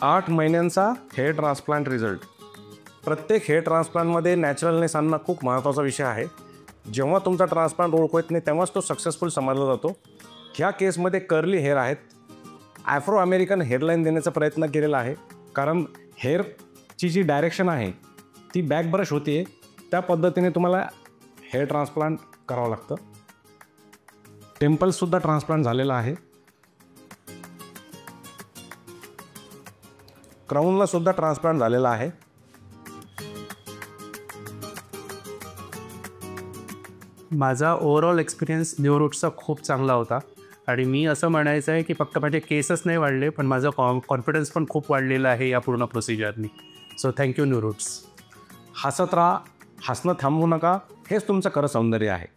8 महिन्यांचा hair transplant result. प्रत्येक hair ट्रान्सप्लांटमध्ये नॅचरलनेस आणणं खूप महत्त्वाचा विषय आहे. जेव्हा तुमचा ट्रान्सप्लांट ओळखू येत नाही तेव्हाच तो सक्सेसफुल समजला जातो. ह्या केसमध्ये कर्ली हेअर आहेत. ॲफ्रो अमेरिकन हेअरलाईन देण्याचा प्रयत्न केलेला आहे, कारण हेअरची जी डायरेक्शन आहे ती बॅक ब्रश होती, त्या पद्धतीने तुम्हाला हेअर ट्रान्सप्लांट करावं लागतं. टेम्पल्ससुद्धा ट्रान्सप्लांट झालेला आहे. क्राऊनला सुद्धा ट्रान्सप्लांट झालेला आहे. माझा ओव्हरऑल एक्सपिरियन्स न्यूरोट्सचा खूप चांगला होता आणि मी असं म्हणायचं आहे की फक्त माझे केसच नाही वाढले, पण माझं कॉन्फिडन्स पण खूप वाढलेला आहे या पूर्ण प्रोसिजरनी. So thank you न्यूरोट्स. हसत राहा, हसणं थांबवू नका. हेच तुमचं खरं सौंदर्य आहे.